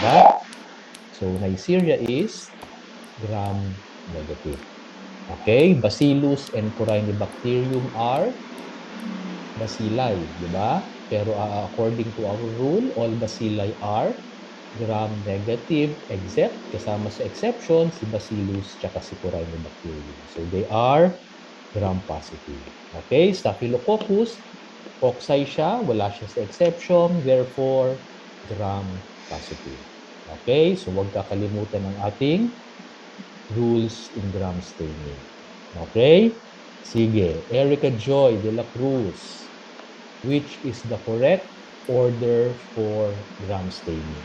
Diba? So, Neisseria is gram-negative. Okay? Bacillus and Corynebacterium are bacilli, di ba? Pero according to our rule, all bacilli are gram-negative except, kasama sa exception, si Bacillus tsaka si Corynebacterium. So they are gram-positive. Okay? Staphylococcus, cocci siya, wala siya sa exception, therefore, gram-positive. Okay? So huwag kakalimutan ng ating rules in gram staining. Okay? Sige. Erica Joy de la Cruz. Which is the correct order for gram staining?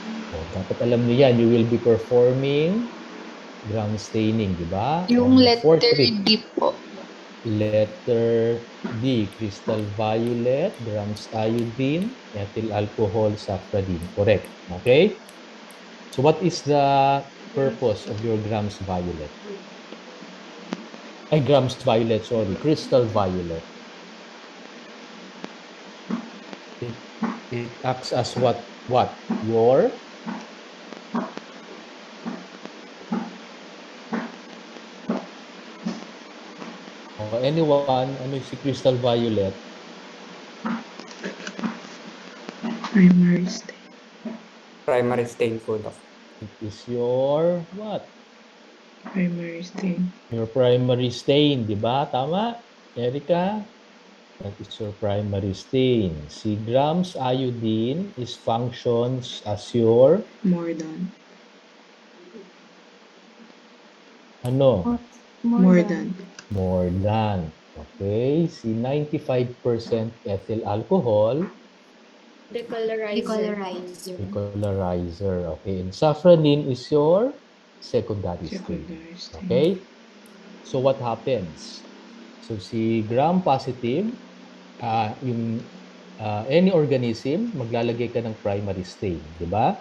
So, dapat alam niyo yan. You will be performing gram staining, di ba? Yung And the letter fourth trick, D po. letter D, crystal violet, grams iodine, ethyl alcohol, safranin. Correct. Okay? So what is the purpose of your grams violet? Ay, grams violet, sorry. Crystal violet. It acts as what? What? Your anyone, ano si crystal violet? Primary state. Primary stain po, Doc. It is your what? Primary stain. Your primary stain, di ba? Tama? Erica? That is your primary stain. Si grams iodine is functions as your More than. ano? More than. More than. Okay? Si 95% ethyl alcohol, Decolorizer. decolorizer. Okay? And safranin is your secondary stain. Secondary stain. Okay? So what happens? So si gram positive, any organism, maglalagay ka ng primary stain, di ba?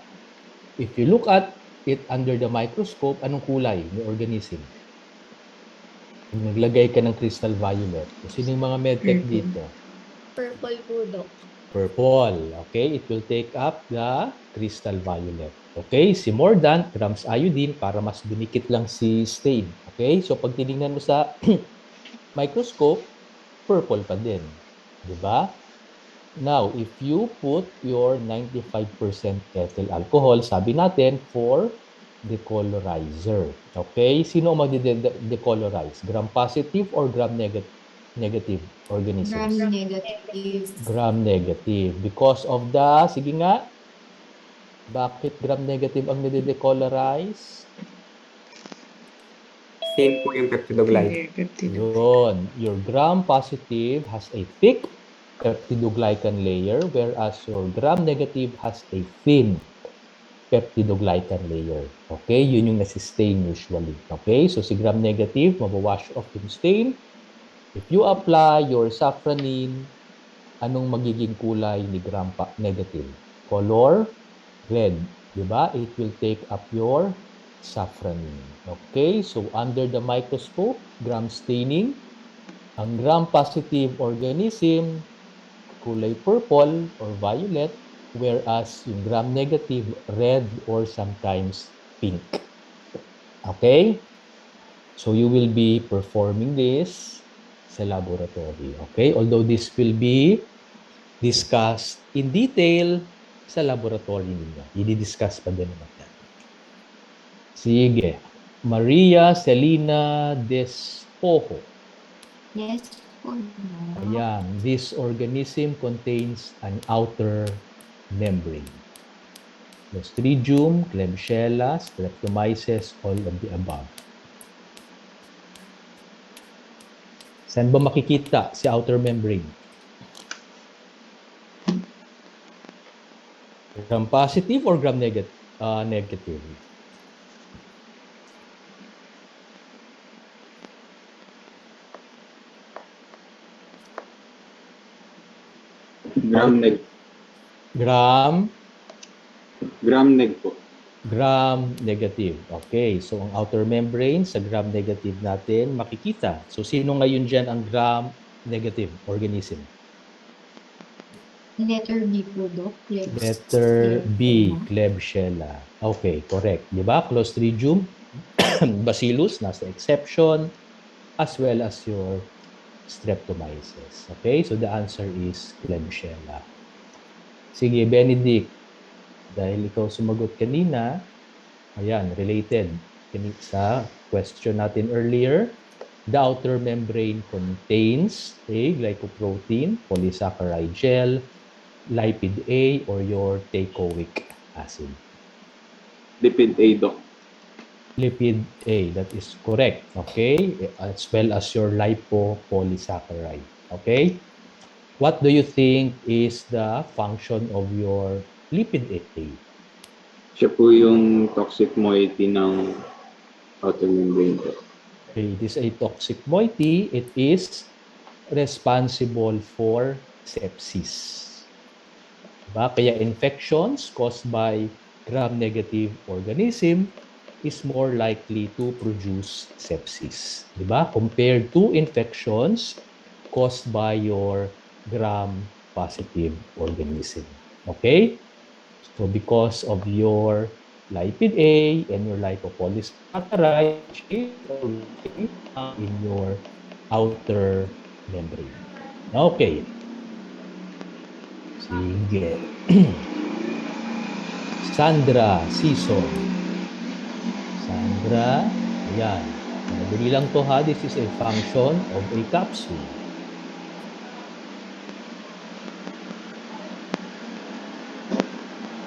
If you look at it under the microscope, anong kulay ng organism? Kung naglagay ka ng crystal violet, sino yung mga medtech dito? Purple po, Doc. Purple. Okay? It will take up the crystal violet. Okay? Si more than grams iodine para mas dumikit lang si stain. Okay? So pag tinignan mo sa microscope, purple pa din. Di ba? Now, if you put your 95% ethyl alcohol, sabi natin, for decolorizer. Okay? Sino ang magde-decolorize? Gram-positive or gram-negative organisms? Gram-negative. Gram-negative. Because of the, sige nga, bakit gram-negative ang nade-decolorize? Thin po yung peptidoglycan. Yun. Your gram-positive has a thick peptidoglycan layer, whereas your gram-negative has a thin peptidoglycan layer. Okay? Yun yung nasi-stain usually. Okay? So, si gram-negative, mabawash off yung stain. If you apply your safranin, anong magiging kulay ni gram-negative? Color red. Diba? It will take up your safranin. Okay? So, under the microscope, gram staining, ang gram-positive organism, kulay purple or violet, whereas yung gram-negative, red or sometimes pink. Okay? So, you will be performing this sa laboratory. Okay? Although this will be discussed in detail sa laboratory ninyo. I-discuss pa din naman yan. Sige. Maria Celina Despojo. Yes po. Ayan. This organism contains an outer membrane. Clostridium, Klebsiella, Streptomyces, all of the above. Saan ba makikita si outer membrane? Gram positive or gram negative? Negative. Gram-neg. Gram-neg po. Gram negative. Okay, so ang outer membrane sa gram negative natin makikita. So sino ngayon dyan ang gram negative organism? Letter B po, Doc. Letter B, Klebsiella. Okay, correct. Di ba? Clostridium, Bacillus, nasa exception, as well as your Streptomyces. Okay, so the answer is Klebsiella. Sige, Benedict, dahil ikaw sumagot kanina, ayan, related sa question natin earlier. The outer membrane contains a glycoprotein, polysaccharide gel, lipid A, or your teichoic acid. Lipid A, Doc. Lipid A, that is correct. Okay, as well as your lipopolysaccharide. Okay, what do you think is the function of your lipid A? Siya po yung toxic moiety ng outer membrane po. Okay, it is a toxic moiety. It is responsible for sepsis. Diba? Kaya infections caused by gram-negative organism is more likely to produce sepsis. Diba? Compared to infections caused by your gram-positive organism. Okay? So because of your lipid A and your lipopolysaccharide in your outer membrane. Okay. Sige. Sandra Sison. Sandra, ayan. Madali lang to ha. This is a function of a capsule.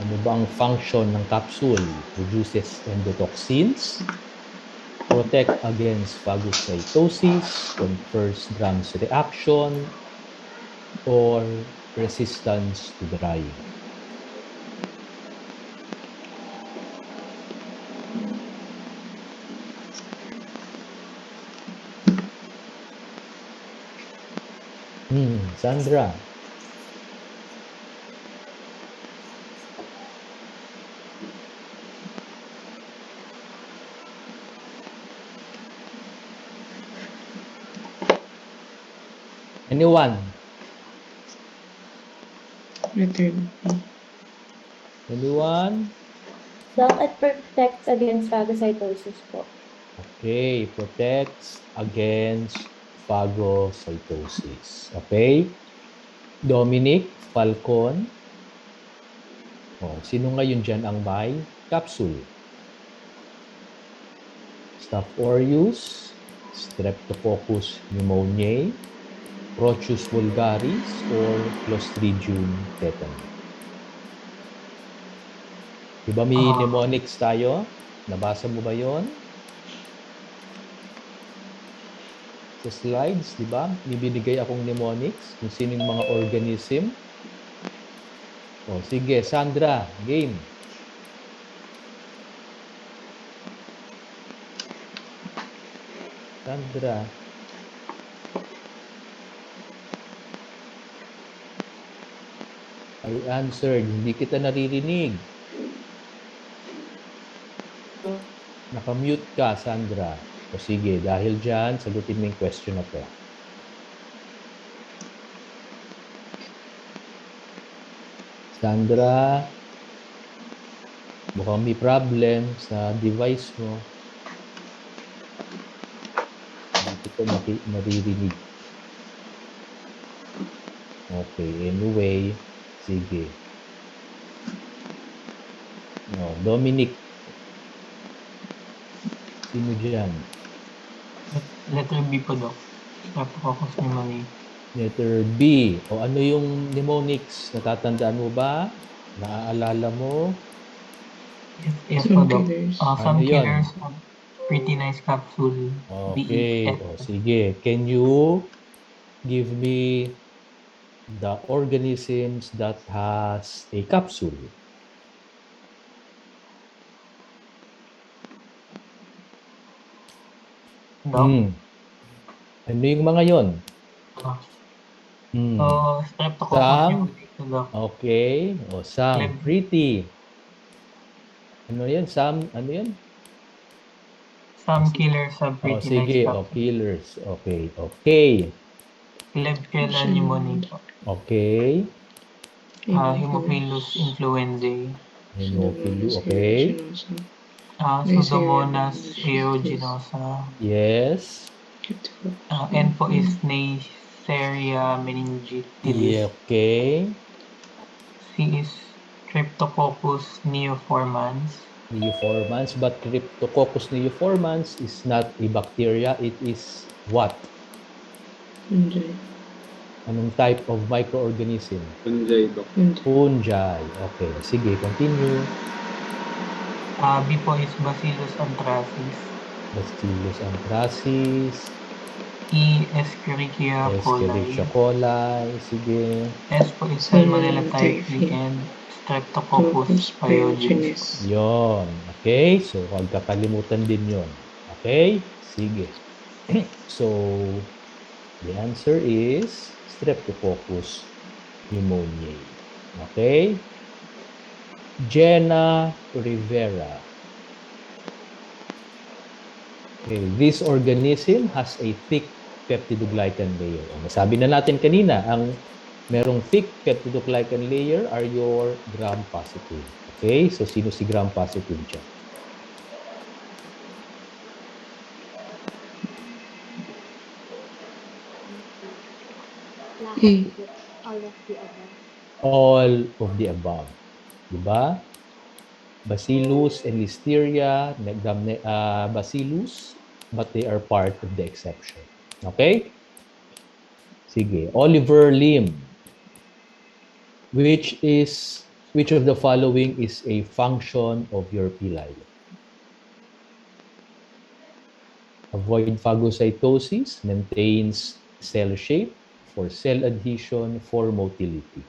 Ano ba ang function ng capsule? Produces endotoxins, protect against phagocytosis, confers Gram's reaction, or resistance to drying. Sandra. Anyone? Letter B. Anyone? Doc, it protects against phagocytosis po. Okay, protects against phagocytosis. Okay? Dominic Falcon. Oh, sino ngayon dyan ang may capsule? Staph aureus, Streptococcus pneumoniae, Proteus vulgaris, or Clostridium tetani. Diba may mnemonics tayo? Nabasa mo ba yon? Sa slides, di ba? May binigay akong mnemonics kung sino yung mga organism. O, sige, Sandra, game. Sandra. I answered. Hindi kita naririnig. Nakamute ka, Sandra. O sige, dahil dyan, sagutin mo yung question na to. Sandra, mukhang may problem sa device mo. Hindi ko maririnig. Okay, anyway, sige. No, Dominic. Sino dyan? Letter B po, Doc. Streptococcus pneumoniae. Letter B. O ano yung mnemonics? Natatandaan mo ba? Naaalala mo? Yes po, Some Doc. killers. Some Ano yun? killers have pretty nice capsule. Okay. BEF. O sige. Can you give me the organisms that has a capsule? Doc. Ano yung mga yon? Streptococcus Some? pneumoniae, Doc. Okay. O some. Pretty. Ano yan? Some? Ano yan? Some killers have O pretty sige. nice O capsule. killers. Okay. Okay. Klebsiella pneumoniae po. Okay. Haemophilus influenzae. Haemophilus, okay. Pseudomonas aeruginosa. Yes. N po is Neisseria meningitis. Okay. C is Streptococcus neoformans. Neoformans, but Cryptococcus neoformans is not a bacteria. It is what? Fungi. Anong type of microorganism? Fungi, Doc. Fungi. Okay. Sige, continue. B po is Bacillus anthracis. Bacillus anthracis. E. Escherichia Escherichia coli. coli. Sige. S po is Salmonella typhi and Streptococcus pyogenes. Yon. Okay? So, huwag kakalimutan din yon. Okay? Sige. So, the answer is Streptococcus pneumoniae. Okay? Jenna Rivera. Okay, this organism has a thick peptidoglycan layer. Nasabi na natin kanina, ang merong thick peptidoglycan layer are your gram-positive. Okay? So, sino si gram-positive dyan? All of the above. All of the above. Diba? Bacillus and Listeria, Bacillus, but they are part of the exception. Okay? Sige. Oliver Lim. Which of the following is a function of your pili? Avoid phagocytosis, maintains cell shape, for cell adhesion, for motility.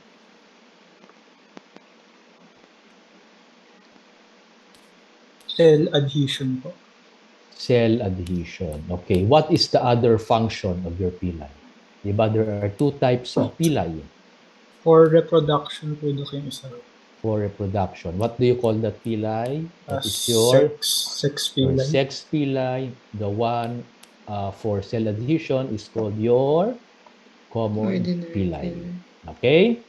Cell adhesion po. Cell adhesion. Okay. What is the other function of your pili? Diba there are two types of pili? For reproduction po Doc yung isa. For reproduction. What do you call that pili? That is your Sex your pili. sex pili. The one for cell adhesion is called your common Ordinary pili. Okay?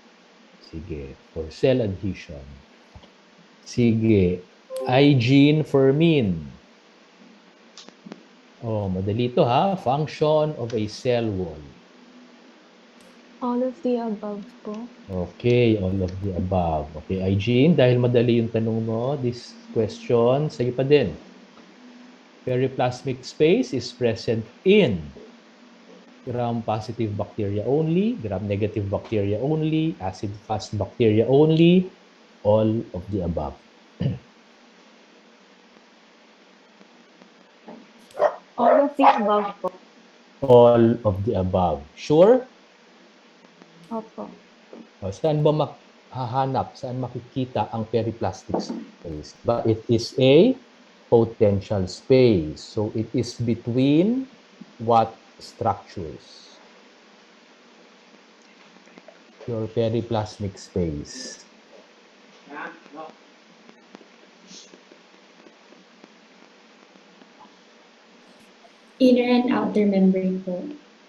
Sige. For cell adhesion. Sige. Hygiene Fermin. Oh, madali to ha. Function of a cell wall. All of the above po. Okay, all of the above. Okay, Hygiene, dahil madali yung tanong mo, this question, sa'yo pa din. Periplasmic space is present in gram-positive bacteria only, gram-negative bacteria only, acid-fast bacteria only, all of the above. All of the above po. All of the above. Sure? Opo. O, saan ba hahanap, saan makikita ang periplastic space? But it is a potential space. So it is between what structures? Your periplasmic space. Inner and outer membrane po.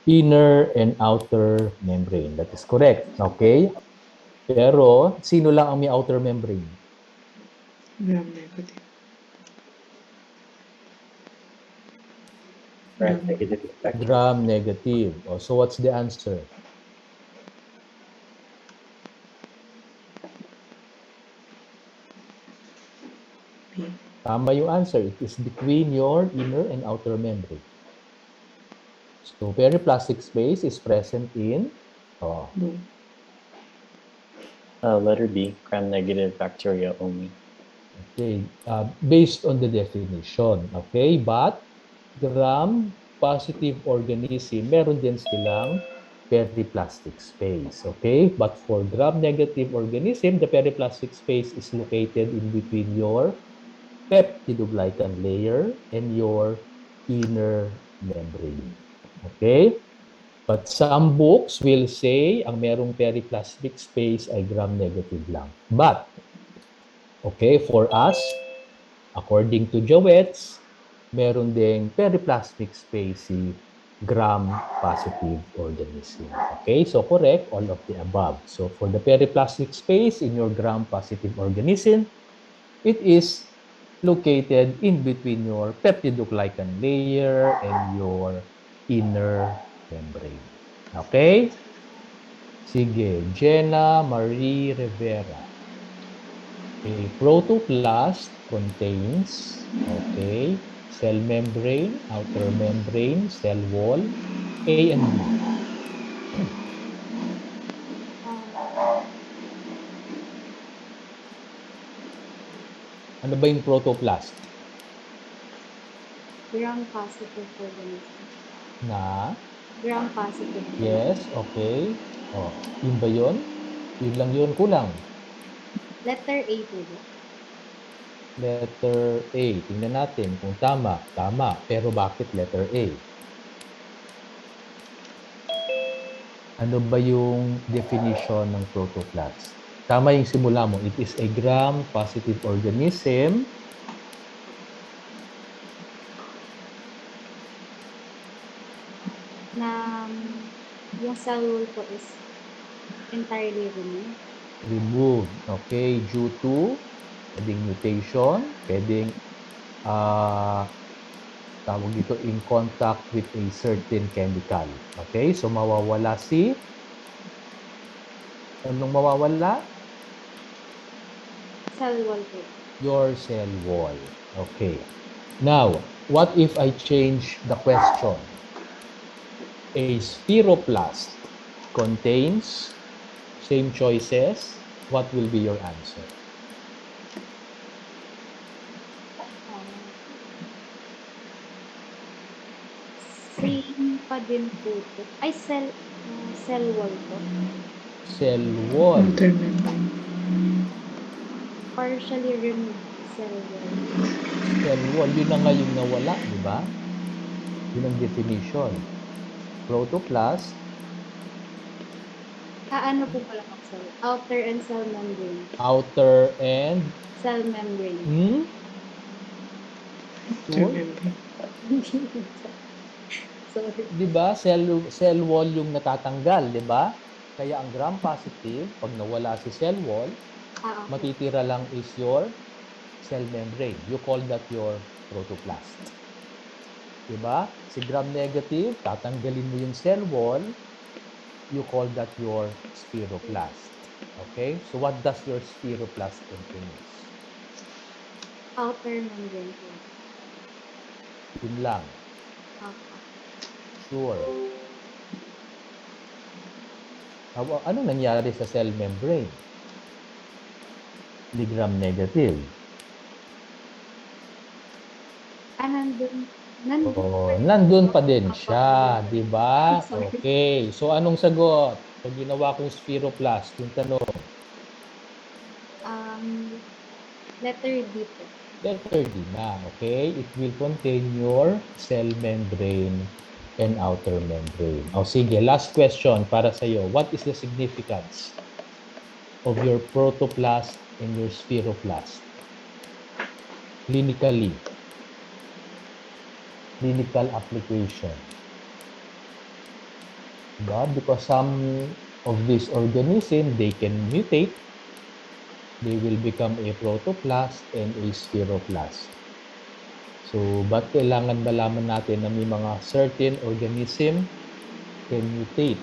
Inner and outer membrane. That is correct. Okay? Pero, sino lang ang may outer membrane? Gram-negative. Gram-negative. Oh, so what's the answer? B. Tama yung answer. It is between your inner and outer membrane. So, periplastic space is present in Blue. Letter B, gram-negative bacteria only. okay, based on the definition. Okay, but gram-positive organism, meron din silang periplastic space. Okay, but for gram-negative organism, the periplastic space is located in between your peptidoglycan layer and your inner membrane. Okay? But some books will say ang merong periplastic space ay gram-negative lang. But, okay, for us, according to Jowetts, meron ding periplastic space si gram-positive organism. Okay, so correct all of the above. So for the periplasmic space in your gram-positive organism, it is located in between your peptidoglycan layer and your inner membrane. Okay? Sige, Jenna Marie Rivera. A protoplast contains, okay, cell membrane, outer membrane, cell wall, A and B. Ano ba yung protoplast? Gram-positive organism. Na? Gram-positive. Yes, okay. Oh, yun ba yun? Yun lang yun, kulang. Letter A po ba? Letter A. Tingnan natin kung tama. Tama. Pero bakit letter A? Ano ba yung definition ng protoplast? Tama yung simula mo. It is a gram-positive organism Na yung cell wall po is entirely removed. removed. Okay, due to pwedeng mutation, pwedeng tawag dito in contact with a certain chemical. Okay, so mawawala si anong mawawala? Cell wall po. Your cell wall. Okay. Now, what if I change the question? A spheroplast contains same choices. What will be your answer? Same pa din po po. Ay, cell wall po. Cell wall. Outer membrane. Partially removed cell wall. Cell wall. Yun na nga yung nawala, di ba? Yun ang definition. Protoplast, Ano po pala ang cell? Outer and cell membrane. outer and Cell membrane. Outer Sure? membrane. Sorry. Di ba? Cell wall yung natatanggal, di ba? Kaya ang gram-positive, pag nawala si cell wall, Okay. matitira lang is your cell membrane. You call that your protoplast. Di ba? Si gram-negative, tatanggalin mo yung cell wall, you call that your spheroplast. Okay? So what does your spheroplast contain? Outer membrane po. Yun lang. Okay. Sure. Anong nangyari sa cell membrane? Ni gram-negative. Nandun pa din siya, di ba? Okay. So, anong sagot? So, ginawa kong spheroplast. Yung tanong, Letter D po. letter D na, okay? It will contain your cell membrane and outer membrane. O, sige. Last question para sa'yo. What is the significance of your protoplast and your spheroplast? Clinically. Clinical application. Because some of these organisms, they can mutate. They will become a protoplast and a spheroplast. So, ba't kailangan malaman natin na may mga certain organism can mutate?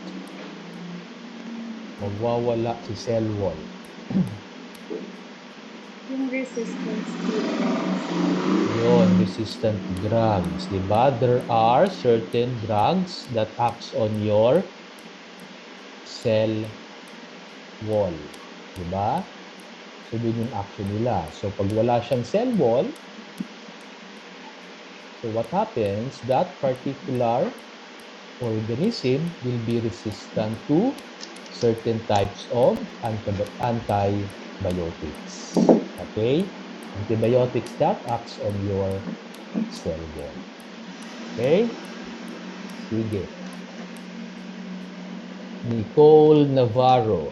Magwawala si cell wall. Yung resistance to drugs. Yun, resistant to drugs. Diba? There are certain drugs that acts on your cell wall. Diba? So, dun yung action nila. So, pag wala siyang cell wall, so what happens, that particular organism will be resistant to certain types of antibiotics. Okay? Antibiotics that acts on your cell wall. Okay? Sige. Nicole Navarro.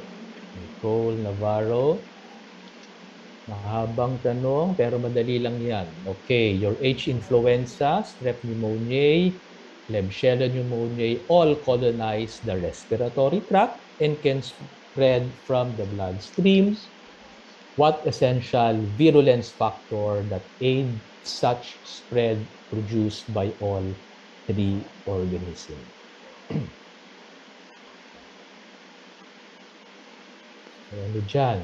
Mahabang tanong, pero madali lang yan. Okay, your H. influenza, strep pneumoniae, Klebsiella pneumoniae all colonize the respiratory tract and can spread from the bloodstream. What essential virulence factor that aid such spread produced by all three organisms? Ano dyan?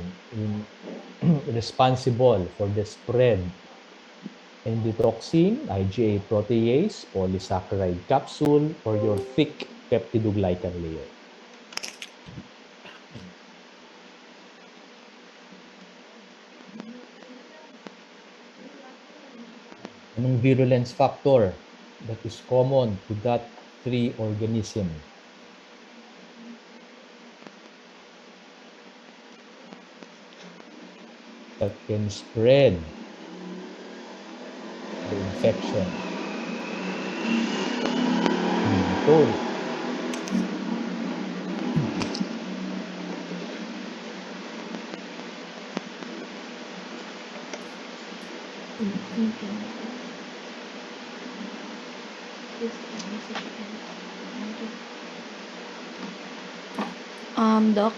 Responsible for the spread. Endotoxin, IgA protease, polysaccharide capsule, or your thick peptidoglycan layer. Anong virulence factor that is common to that three organism? That can spread the infection. Ito. Doc.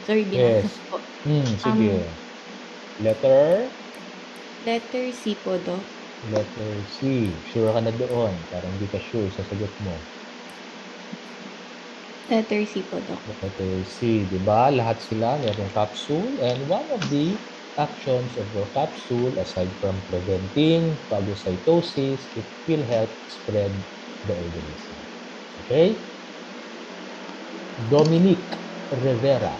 Sorry, Yes. binasa po. Sige. Letter Letter C po, Doc. Letter C. Sure ka na doon. Parang hindi ka sure sa sagot mo. Letter C po, Doc. Letter C. Diba? Lahat sila mayroong capsule. And one of the actions of your capsule, aside from preventing phagocytosis, it will help spread the organism. Okay? Dominic Rivera.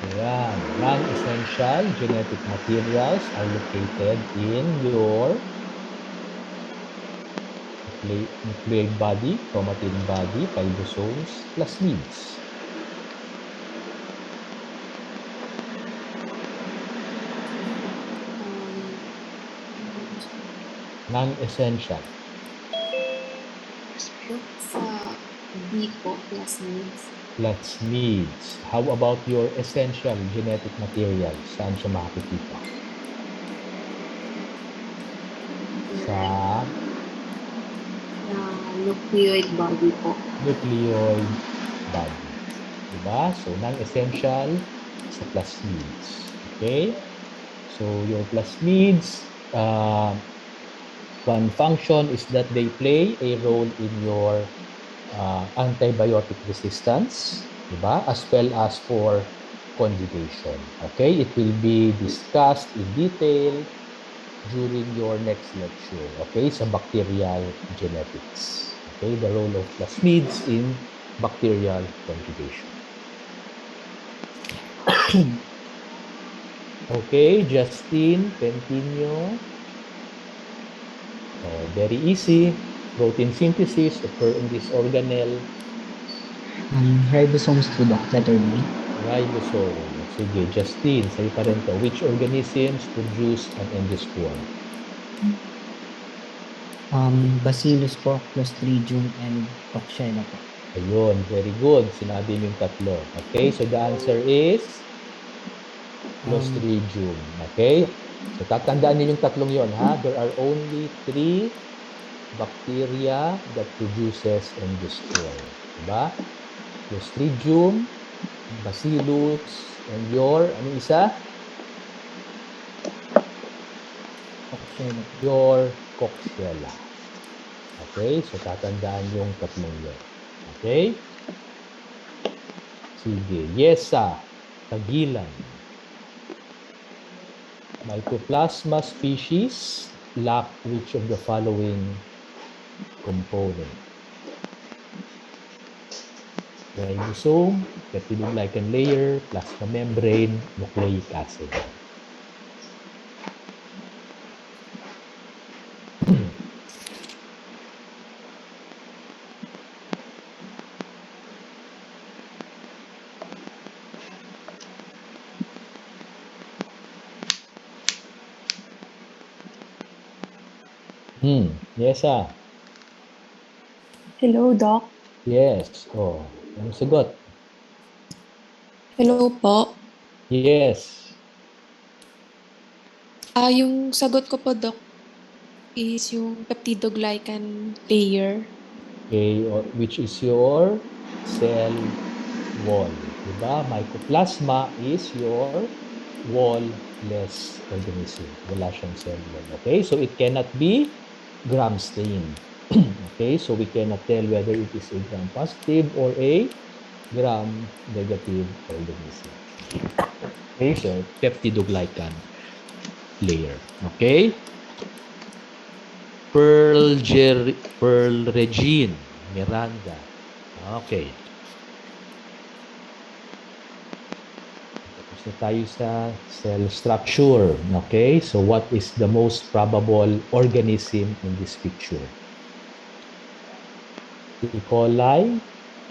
Ayan. Non-essential genetic materials are located in your nucleic body, chromatin body, ribosomes, plasmids. Non-essential. Sa B po, plasmids. Plasmids. How about your essential genetic material? Saan siya makikita? Sa Nucleoid body po. nucleoid body. Diba? So, non-essential sa plasmids. Okay? So, your plasmids, one function is that they play a role in your antibiotic resistance, diba? As well as for conjugation. Okay? It will be discussed in detail during your next lecture. Okay? Sa bacterial genetics. Okay? The role of plasmids in bacterial conjugation. Okay, Justine Pentino. Very easy. Protein synthesis occur in this organelle. Ribosomes po, Doc. Letter B. Ribosome. Sige, Justine, sa'yo pa rin to. Which organisms produce an endospore? Bacillus po, Clostridium, and Coxiella po. Ayun, very good. Sinabi mo yung tatlo. Okay, so the answer is Clostridium. Okay? So tatandaan niyo yung tatlong yon, ha? There are only 3 bacteria that produces endospore. Diba? Clostridium, Bacillus, and your, anong isa? Coxiella. Your Coxiella. Okay? So tatandaan yung tatlong yon. Okay? Sige. Yesa. Tagilan. Mycoplasma species lack which of the following component? Ribosome, peptidoglycan layer, plasma membrane, nucleic acid. Yes, Hello, Doc. Yes. Oh, anong sagot? Hello po. Yes. Yung sagot ko po, Doc, is yung peptidoglycan layer. Okay, which is your cell wall. Diba? Mycoplasma is your wall-less organism. Wala siyang cell wall. Okay, so it cannot be gram-stained. Okay, so we cannot tell whether it is a gram-positive or a gram-negative organism. Okay, so peptidoglycan layer. Okay? Pearl Regine Miranda. Okay. Tapos na tayo sa cell structure. Okay? So what is the most probable organism in this picture? E. coli,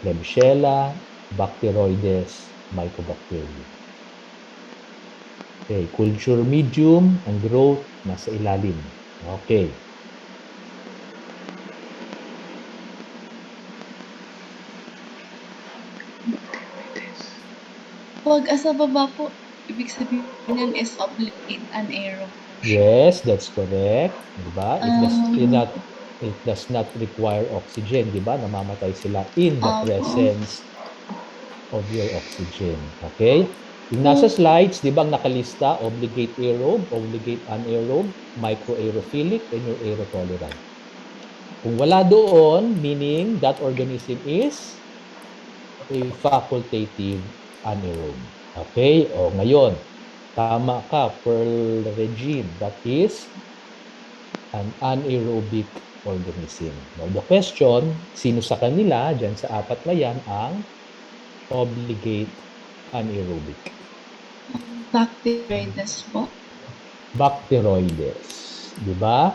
Klebsiella, Bacteroides, Mycobacterium. Okay, culture medium, ang growth nasa ilalim. Okay. Pag asa baba po, ibig sabihin nun is obligate anaerobe. Yes, that's correct. Diba? It does not require oxygen. Diba? Namamatay sila in the presence of your oxygen. Okay? Yung nasa slides, di ba ang nakalista, obligate aerobe, obligate anaerobe, microaerophilic, and your aerotolerant. Kung wala doon, meaning that organism is a facultative anaerobe. Okay? O ngayon, tama ka, Pearl Regine. That is an anaerobic organism. Now, the question, sino sa kanila, dyan sa apat na yan, ang obligate anaerobic? Bacteroides po. Bacteroides. Di ba?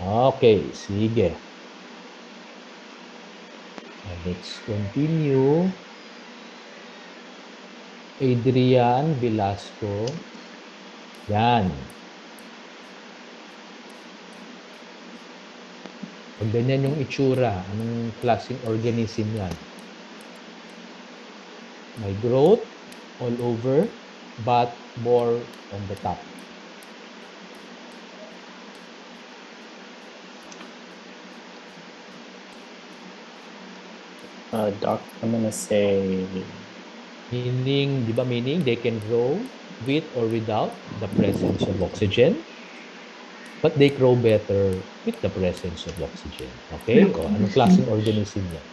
Okay, sige. Let's continue. Adrian Velasco. Yan. Pag ganyan yung itsura, anong klaseng organism yan? May growth all over, but more on the top. Doc, I'm gonna say... Meaning, di ba meaning they can grow with or without the presence of oxygen, but they grow better with the presence of oxygen. Okay? O, anong klaseng organism yan?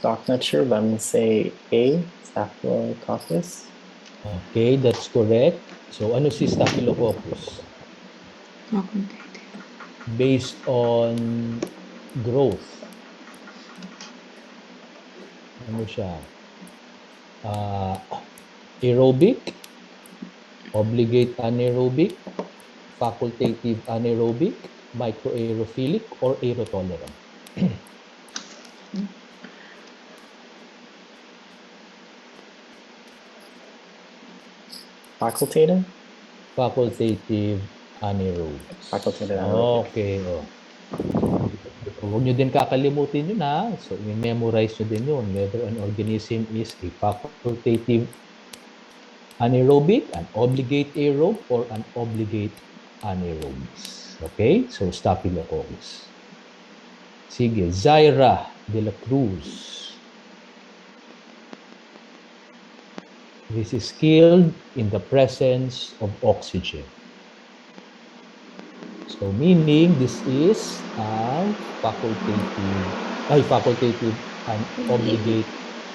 Doc, not sure, but I'm gonna say A, Staphylococcus. Okay, that's correct. So, ano si Staphylococcus? Based on growth. Ano siya? Aerobic, obligate anaerobic, facultative anaerobic, microaerophilic, or aerotolerant. Facultative? Facultative anaerobe. Facultative anaerobic. Okay. Oh. Huwag nyo din kakalimutin yun ha. So, memorize nyo din yun. Whether an organism is a facultative anaerobic, an obligate aerobe, or an obligate anaerobes. Okay? So, Staphylococcus. Sige. Zaira de la Cruz. This is killed in the presence of oxygen. So, meaning this is a facultative and obligate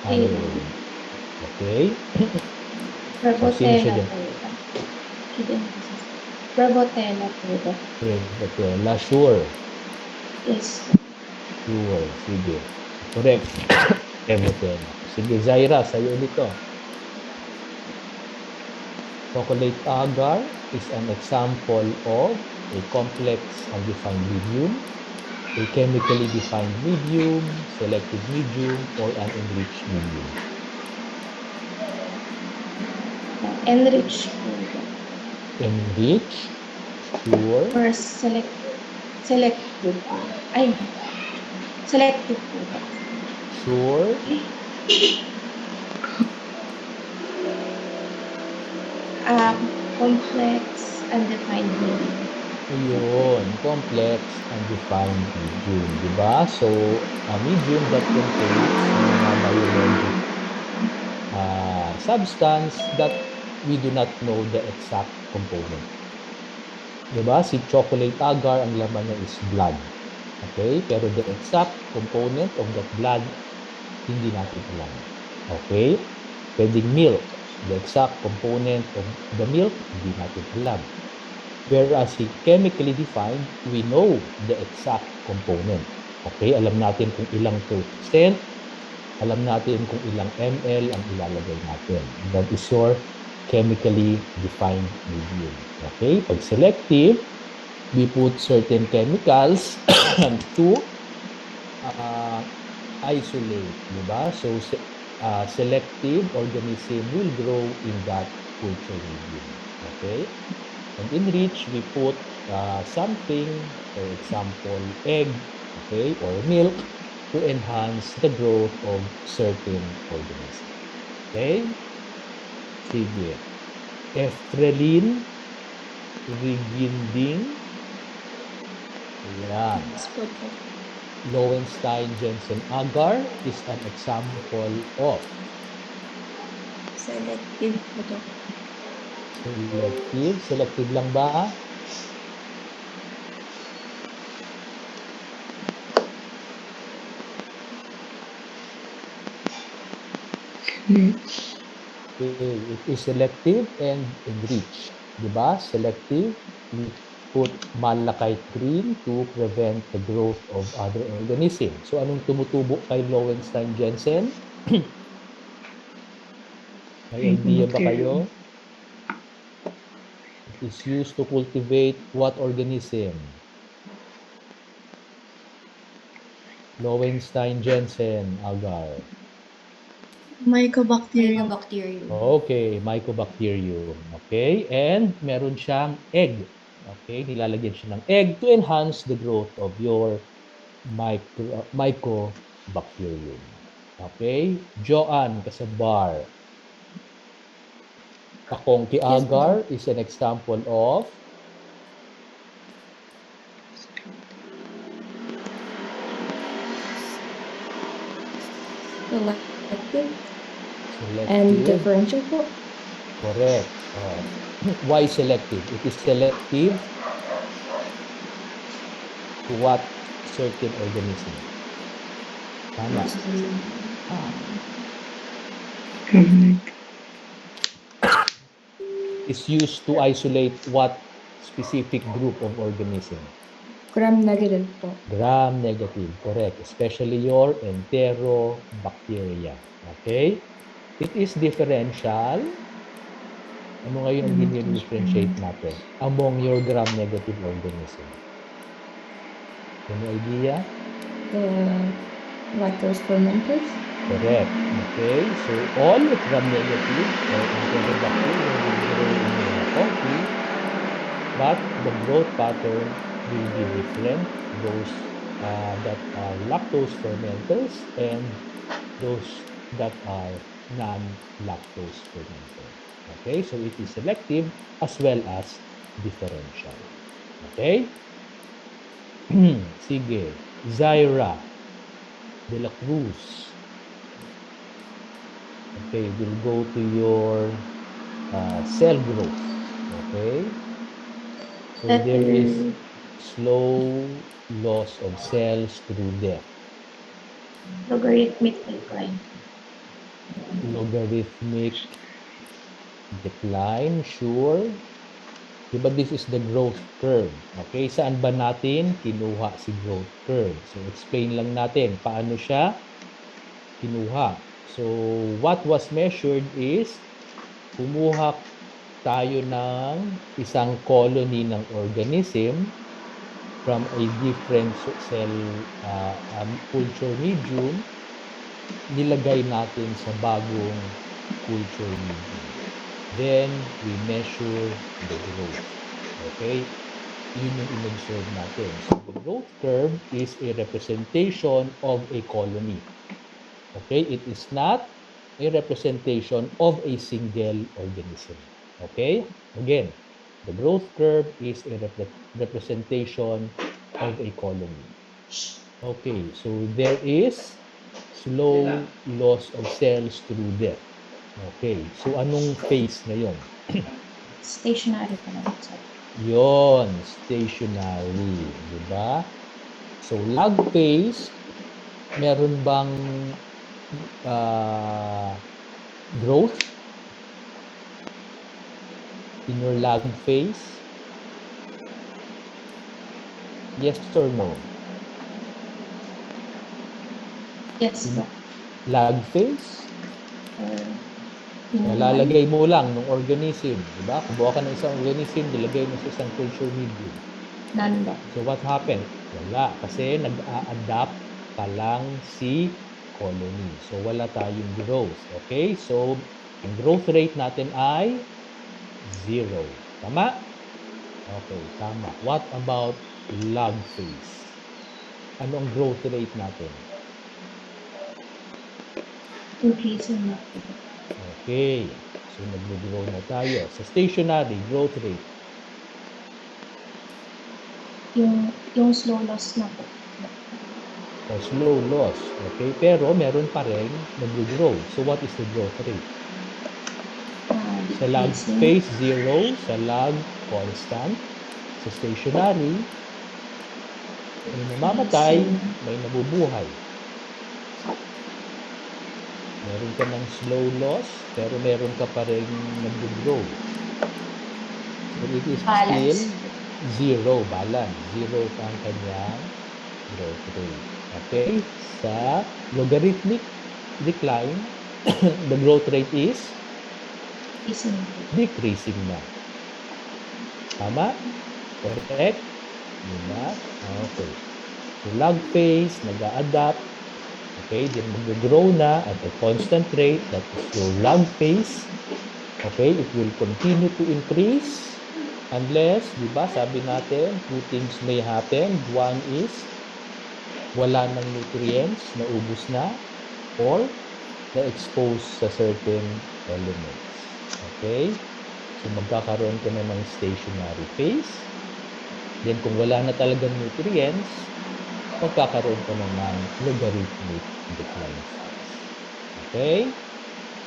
anaerobe. Okay? Prevotella po. Prevotella po. Prevotella, sure. Yes. Sure, sige. Correct. Prevotella. Sige, Zaira, sa'yo dito. Chocolate agar is an example of a complex undefined medium, a chemically defined medium, selected medium, or an enriched medium. Enriched po. Enrich, sure, Or selective. Selective po ba? sure, Complex, undefined meaning. Ayun, complex, undefined medium, di ba? So, a medium that contains mga biologic substance that we do not know the exact component. Di ba? Si chocolate agar, ang laman niya is blood. Okay? Pero the exact component of that blood, hindi natin alam. Okay? Pwedeng milk. The exact component of the milk, hindi natin alam. Whereas chemically defined, we know the exact component. Okay? Alam natin kung ilang %, alam natin kung ilang ml ang ilalagay natin. That is your chemically defined medium. Okay? Pag selective, we put certain chemicals to isolate. Diba? So, selective organism will grow in that culture medium. Okay? And enrich, we put something, for example, egg, okay, or milk, to enhance the growth of certain organisms. Okay? Sige. Ephraline, Riginding, ayan. Lowenstein, Jensen, agar is an example of Selective po to. selective. Selective lang ba? Okay, it is selective and enrich. Diba? Selective, we put malachite green to prevent the growth of other organisms. So, anong tumutubo kay Lowenstein, Jensen? May idea ba kayo? It is used to cultivate what organism? Lowenstein, Jensen, agar. Mycobacterium. Okay, Mycobacterium. Okay, and meron siyang egg. Okay, nilalagyan siya ng egg to enhance the growth of your Mycobacterium. Okay, Joanne Kasabar. Kakongki agar is an example of Selective. selective. And differential po. Correct. Why selective? It is selective to what certain organism. Tama. Is used to isolate what specific group of organism? Gram-negative po. Gram-negative, correct. Especially your Enterobacteria. Okay? It is differential. Ano ngayon ang dinidifferentiate natin among your gram-negative organism? Any idea? The lactose fermenters. Correct. Okay? So, all gram-negative or Enterobacteria will grow in your coffee, but the growth pattern will be different. Those that are lactose fermenters and those that are non-lactose fermenters. Okay? So, it is selective as well as differential. Okay? Sige. Zaira de la Cruz. Okay, we'll go to your cell growth. Okay? So there is slow loss of cells through death. Logarithmic decline. Logarithmic decline, sure. Diba this is the growth curve? Okay, saan ba natin kinuha si growth curve? So explain lang natin paano siya kinuha. So what was measured is kumuha tayo ng isang colony ng organism from a different cell culture medium, nilagay natin sa bagong culture medium. then we measure the growth. Okay? Yun yung in-observe natin. So the growth curve is a representation of a colony. Okay? It is not a representation of a single organism. Okay? Again, the growth curve is a representation of a colony. Okay, so there is slow loss of cells through death. Okay, so anong phase ngayon? Stationary pa naman, sir. Yon, stationary, di ba? So lag phase, meron bang growth in your lag phase? Yes or no? Yes, sir. Lag phase? Normal. Lalagay mo lang ng organism, di ba? Kumuha ka ng isang organism, nilagay mo sa isang culture medium. None ba? So what happened? Wala. Kasi nag-a-adapt pa lang si colony. So wala tayong growth. Okay? So ang growth rate natin ay 0. Tama? Okay, tama. What about log phase? Ano ang growth rate natin? Increasing na. Okay. So nag-grow na tayo. Sa stationary, growth rate. Yung slow loss na po. O slow loss. Okay? Pero meron pa rin nag-grow. So what is the growth rate? Sa log phase, 0. Sa log, constant. Sa stationary, may namamatay, may nabubuhay. Meron ka ng slow loss, pero meron ka pa rin nag-grow. So it is still 0, balance. 0 pa ang kanyang growth rate. Okay? Sa logarithmic decline, the growth rate is decreasing na. Tama? Correct? Diba? Okay. So log phase, nag-a-adapt. Okay, then mag-grow na at a constant rate, that is your log phase. Okay, it will continue to increase unless, di ba, sabi natin, two things may happen. One is, wala ng nutrients, naubos na, or na-expose sa certain elements. Okay? So, magkakaroon ka na ng stationary phase. Then, kung wala na talagang nutrients, magkakaroon ka na ng logarithmic decline phase. Okay?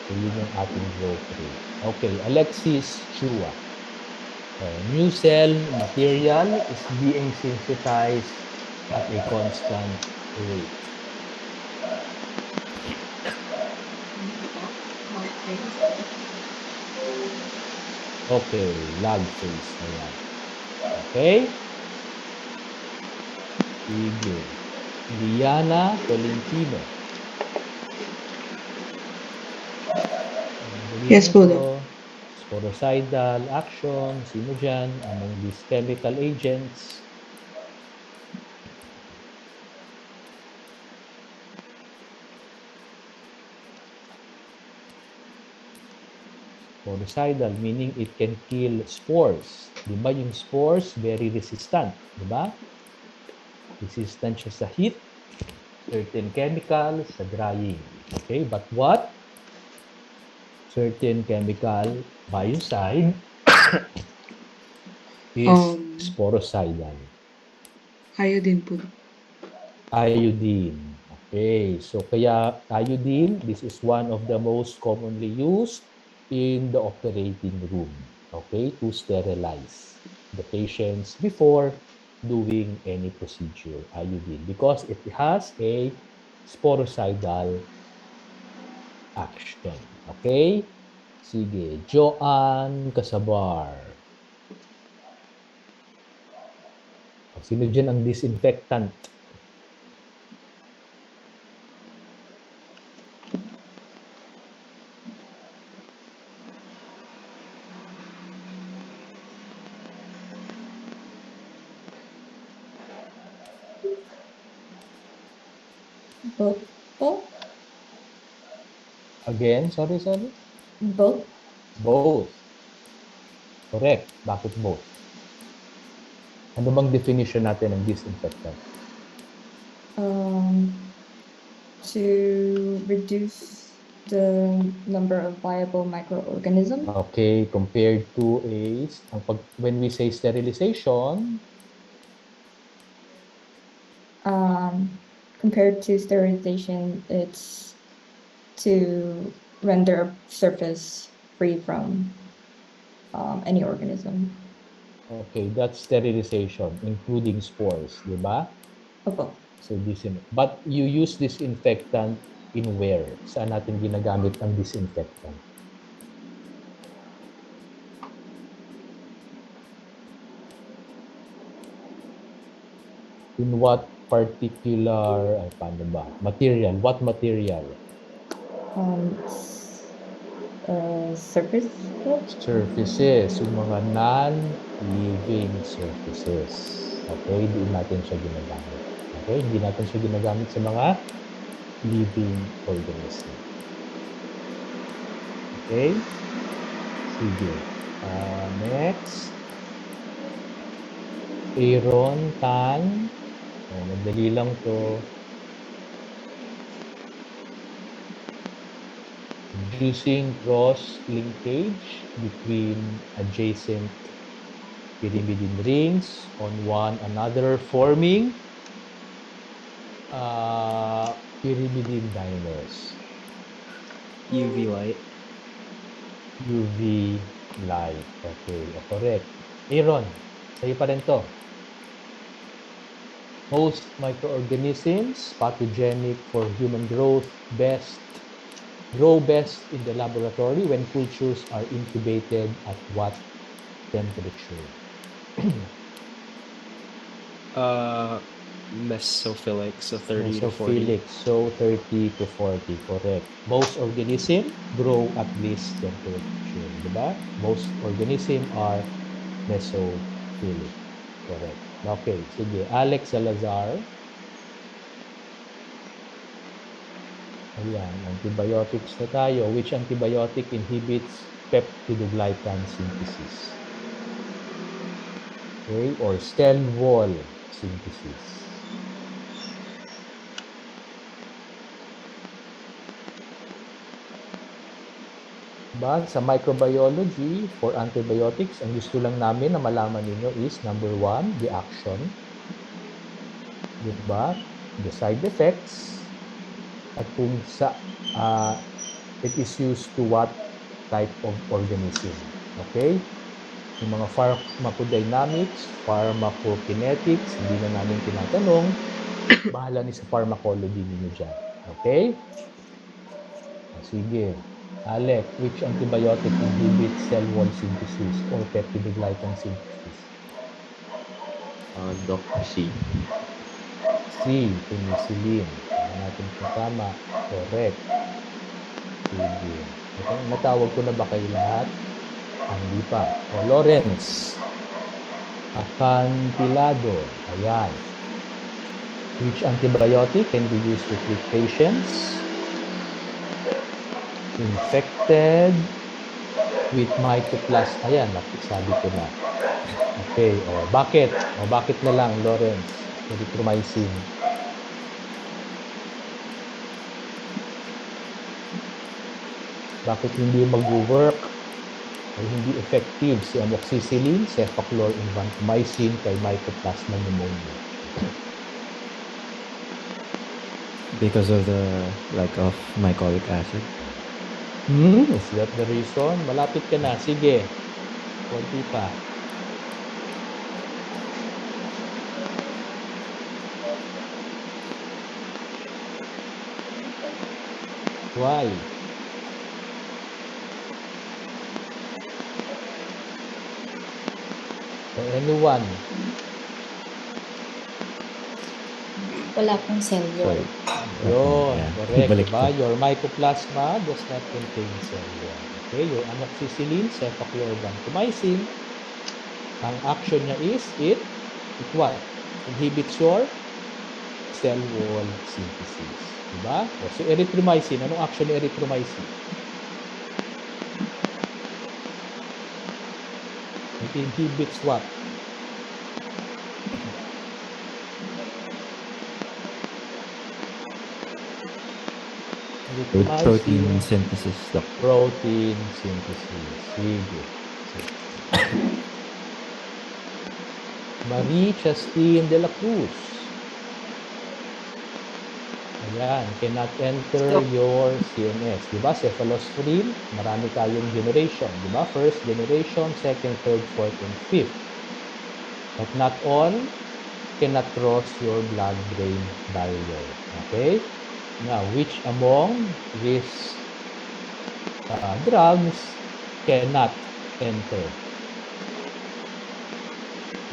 So, yun yung ating growth rate. Okay, Alexis Chua. New cell material is being sensitized at a constant rate. Okay, log phase na yan. Okay? Sige. Liana Tolentino. Yes po, Doc. Sporocidal action, sino dyan? Among these chemical agents. Sporocidal, meaning it can kill spores. Di ba yung spores, very resistant. Di ba? Resistant siya sa heat, certain chemicals, sa drying. Okay, but what? Certain chemical biocide is sporocidal. Iodine po. Iodine. Okay, so kaya iodine, this is one of the most commonly used in the operating room, okay, to sterilize the patients before doing any procedure, iodine, because it has a sporocidal action. Okay? Sige, Joanne Casabar. Sino dyan ang disinfectant? Both po? Again, sorry. Both? Both. Correct. Bakit both? Ano bang definition natin ng disinfectant? To reduce the number of viable microorganisms. Okay, compared to when we say sterilization, Compared to sterilization, it's to render a surface free from any organism. okay, that's sterilization, including spores, di ba? Opo. So, but you use disinfectant in where? Saan natin ginagamit ang disinfectant? In what particular, paano ba? Material. What material? Surface. Surfaces. Yung mga non-living surfaces. Okay, hindi natin siya ginagamit. Okay, hindi natin siya ginagamit sa mga living organism. Okay? Sige. Next. Aaron Tan. Madali lang to. Using cross-linkage between adjacent pyrimidine rings on one another, forming pyrimidine dimers. UV light. UV light. Okay, correct. Aaron, sa'yo pa rin to. Most microorganisms pathogenic for human growth grow best in the laboratory when cultures are incubated at what temperature? Mesophilic, so 30 to 40. Mesophilic, so 30 to 40, correct. Most organisms grow at this temperature, di ba? Most organisms are mesophilic, correct. Okay, sige. Alex Salazar. Ayan, antibiotics na tayo. Which antibiotic inhibits peptidoglycan synthesis? Okay, or cell wall synthesis. Diba? Sa microbiology, for antibiotics, ang gusto lang namin na malaman ninyo is number 1, the action. Diba? The side effects. At kung it is used to what type of organism. Okay? Yung mga pharmacodynamics, pharmacokinetics, hindi na namin tinatanong. Bahala ni sa pharmacology ninyo dyan. Okay? Sige. Alec, which antibiotic inhibits cell wall synthesis or peptidoglycan synthesis? Dr. C. C, penicillin. Tingnan natin kung tama. Correct. Sige. Natawag ko na ba kayo lahat? Hindi pa. O, Lawrence. Acantilado. Ayan. Which antibiotic can be used to treat patients infected with mycoplasma? Ayan, sabi ko na. Okay. O, bakit? O, bakit na lang, Lawrence? Erythromycin. Bakit hindi mag-work o hindi effective si amoxicillin, cefaclor, and vancomycin kay mycoplasma pneumonia? Because of the lack of mycolic acid. Is that the reason? Malapit ka na. Sige. Konti pa. Why? Anyone? Wala pong cell wall. Yun, Yeah. correct. Ibalik Diba? ko. Your mycoplasma does not contain cell wall. Okay, your amoxicillin, cefaclor, vancomycin, ang action niya is it what? Inhibits your cell wall synthesis. Diba? O, so erythromycin, anong action ni erythromycin? inhibits what? Protein synthesis, Doc. Protein synthesis. Sige. Marie Chastine de la Cruz. Ayan, cannot enter your CNS. Diba? Cephalosporin, marami tayong generation. Diba? First generation, second, third, fourth, and fifth. But not all cannot cross your blood-brain barrier. Okay? Now, which among these drugs cannot enter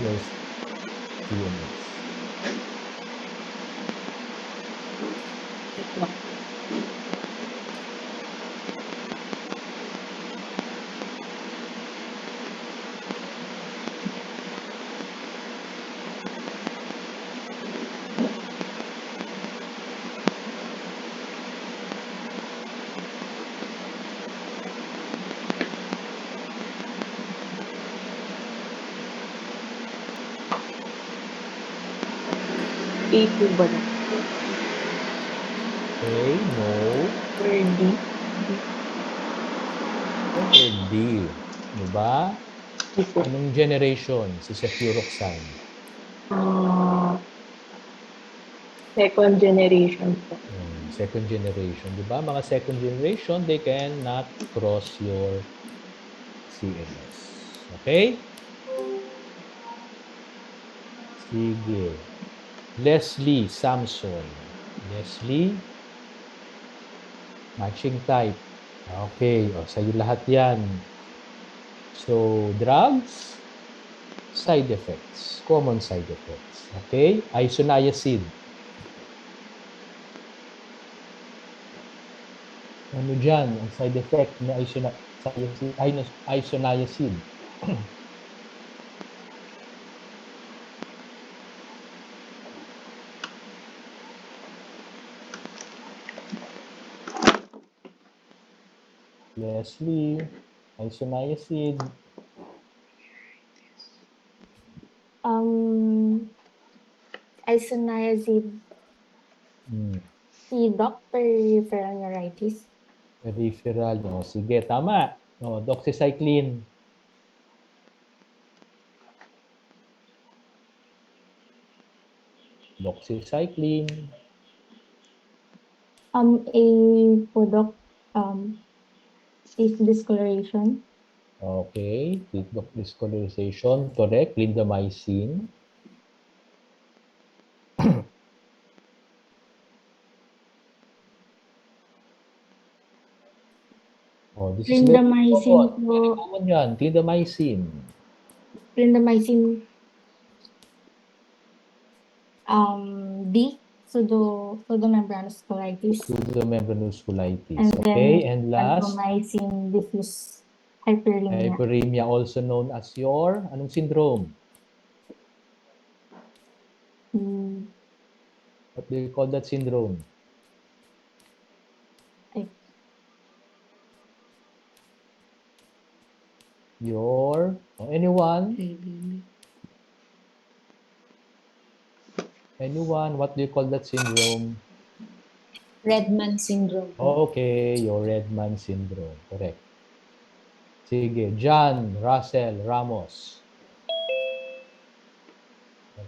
your CNS? A po ba na? Okay, no. Or D? Or D. Diba? Anong generation si cefuroxime? Second generation po. Second generation. Diba? Mga second generation, they cannot cross your CNS. Okay? Sige. Leslie Samson. Leslie. Matching type. Okay. O, sa'yo lahat yan. So, drugs, side effects. Common side effects. Okay? Isoniazid. Ano dyan? Ang side effect na isoniazid. Leslie, isoniazid. Isoniazid. Si Doc, peripheral neuritis. Peripheral. O, sige, tama. O, doxycycline. Doxycycline. A po, Doc, is discoloration. Okay. Discolorization. Correct. Clindamycin. Oh, this is very Clindamycin common. po. Very common yan. Clindamycin. Clindamycin. D. Pseudomembranous colitis. Pseudomembranous colitis. And Okay. then, And last, Vancomycin diffuse hyperemia. hyperemia, also known as your, anong syndrome? What do you call that syndrome? Anyone? Anyone? What do you call that syndrome? Redman syndrome. Okay, your Redman syndrome. Correct. Sige, John Russell Ramos.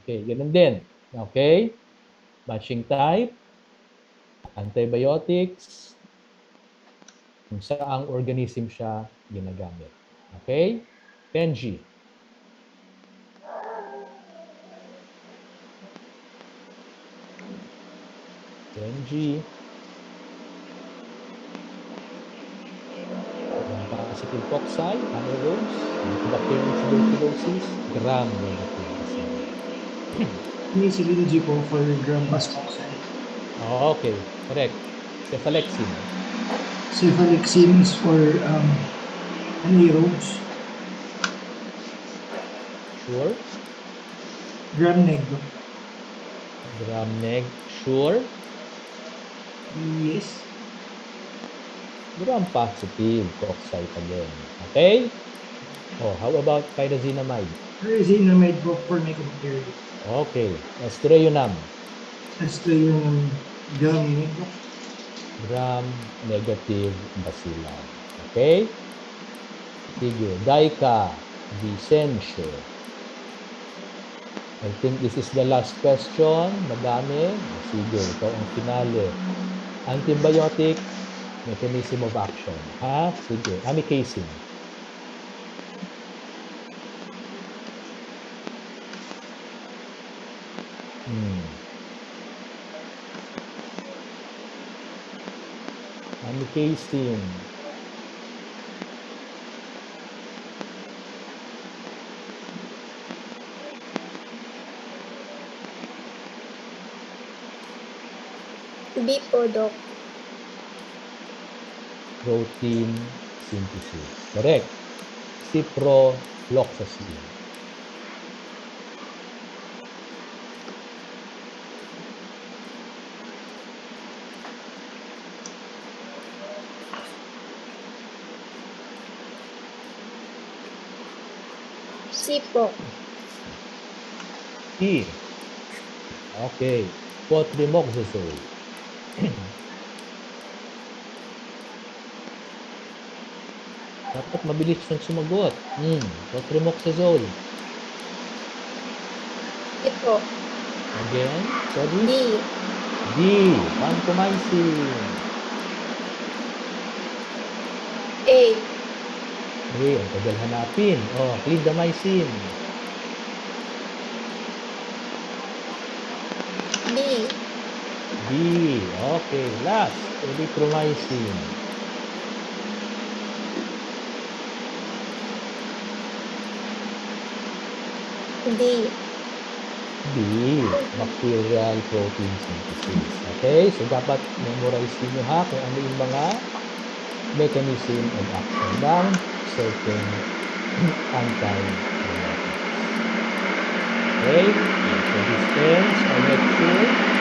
Okay, ganun din. Okay? Matching type, antibiotics, kung saang organism siya ginagamit. Okay? Benji. Benji. Positive cocci, anaerobes, bacterial tuberculosis, gram-negative. Penicillin G po for gram-positive. Oh, okay, correct. Cefalexin. Cefalexin is for anaerobes. Sure. Gram-neg. Gram-neg, sure. Yes. Gram-positive cocci again. Okay? Oh, how about pyrazinamide? Pyrazinamide po for nicotine. Okay. Aztreonam. Aztreonam Gram-negative bacilli. Okay? Sige. Daika. Vicencio. I think this is the last question. Madami. Sige, ito ang finale. Antibiotic mechanism of action. Ha? Sige. Amikacin. Amikacin. B po, Doc. Protein synthesis. Correct. Ciprofloxacin. C po. E. Okay. Cotrimoxazole. Dapat mabilis siyang sumagot. Cotrimoxazole. D po. Again, sorry. D. D. Vancomycin. A. Okay, ang tagal hanapin. Oh, clindamycin. B. B. Okay, last. Erythromycin. D. B. Bacterial protein synthesis. Okay, so dapat memorize niyo ha kung ano yung mga mechanism of action ng certain antibiotics. Okay, so this ends our lecture.